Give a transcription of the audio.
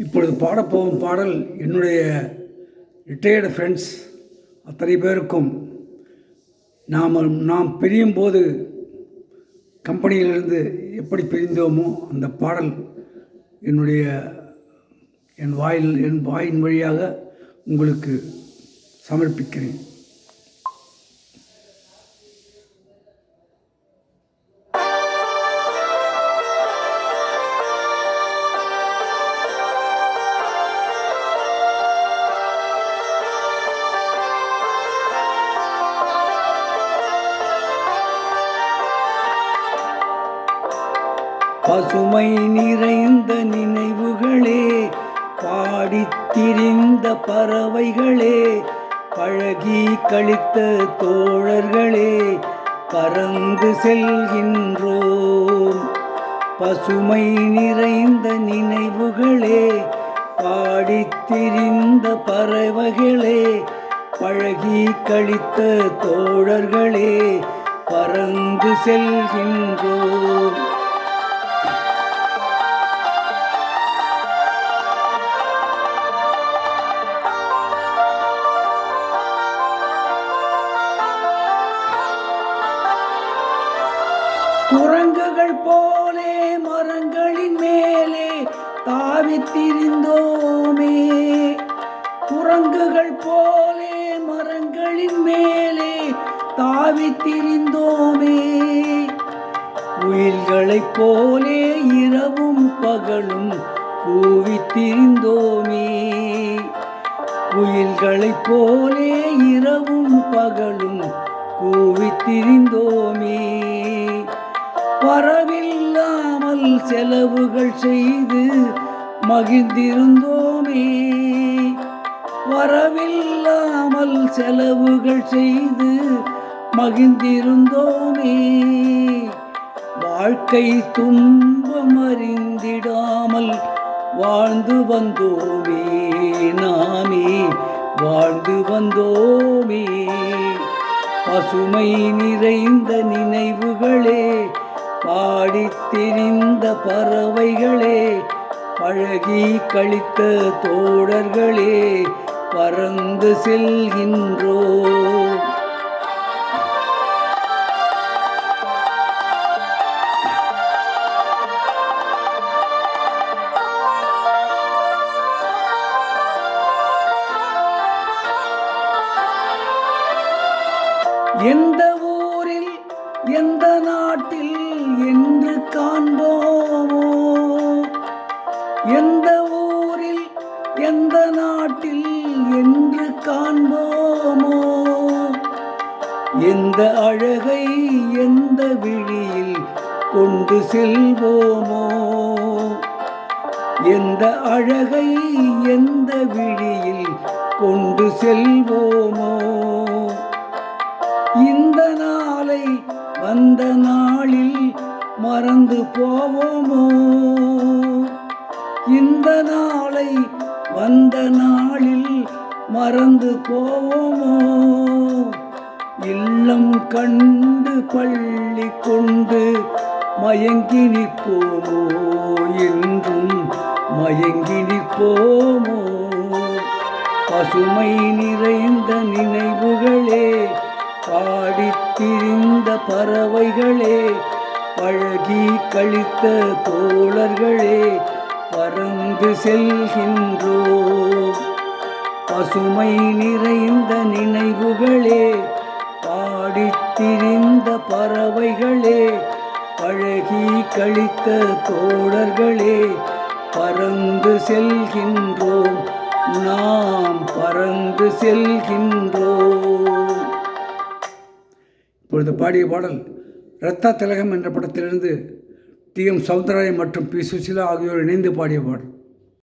இப்பொழுது பாடப்போகும் பாடல் என்னுடைய ரிட்டையர்டு ஃப்ரெண்ட்ஸ் அத்தனை பேருக்கும் நாம் பிரியும் போது கம்பெனியிலிருந்து எப்படி பிரிந்தோமோ அந்த பாடல் என் வாயின் வழியாக உங்களுக்கு சமர்ப்பிக்கிறேன். பசுமை நிறைந்த நினைவுகளே, பாடித்திரிந்த பறவைகளே, பழகி கழித்த தோழர்களே, பறந்து செல்கின்றோம். பசுமை நிறைந்த நினைவுகளே, பாடித்திரிந்த பறவைகளே, பழகி கழித்த தோழர்களே, பறந்து செல்கின்றோம். குரங்குகள் போலே மரங்களின் மேலே தாவித்திரிந்தோமே, குரங்குகள் போலே மரங்களின் மேலே தாவித்திரிந்தோமே, குயில்களைப் போலே இரவும் பகலும் கூவித்திரிந்தோமே, குயில்களைப் போலே இரவும் பகலும் கூவித்திரிந்தோமே, வரவில்லாமல் செலவுகள் செய்து மகிழ்ந்திருந்தோமே, வரவில்லாமல் செலவுகள் செய்து மகிழ்ந்திருந்தோமே, வாழ்க்கை துன்பம் அறிந்திடாமல் வாழ்ந்து வந்தோமே, நாமே வாழ்ந்து வந்தோமே. பசுமை நிறைந்த நினைவுகளே, பாடித்திரிந்த பறவைகளே, பழகி கழித்த தோழர்களே, பறந்து செல்கின்றோம். எந்த ஊரில் எந்த நாட்டில் என்று காண்போமோ, எந்த ஊரில் எந்த நாட்டில் என்று காண்போமோ, எந்த அழகை எந்த விழியில் கொண்டு செல்வோமோ, எந்த அழகை எந்த விழியில் கொண்டு செல்வோமோ, இந்த நாளை வந்த நாளில் மறந்து போவோமோ, இந்த நாளை வந்த நாளில் மறந்து போவோமோ, இல்லம் கண்டு பள்ளி கொண்டு மயங்கி நிற்போமோ, என்றும் மயங்கி நிற்போமோ. பசுமை நிறைந்த நினைவுகளே, பாடித்திரிந்த பறவைகளே, பழகி கழித்த தோழர்களே, பறந்து செல்கின்றோம். பசுமை நிறைந்த நினைவுகளே, பாடித்திரிந்த பறவைகளே, பழகி கழித்த தோழர்களே, பறந்து செல்கின்றோம். நாம் பறந்து செல்கின்றோம். இப்பொழுது பாடிய பாடல் இரத்த திலகம் என்ற படத்திலிருந்து டி.எம். சௌந்தரராஜன் மற்றும் பி. சுசீலா ஆகியோர் இணைந்து பாடிய பாடல்.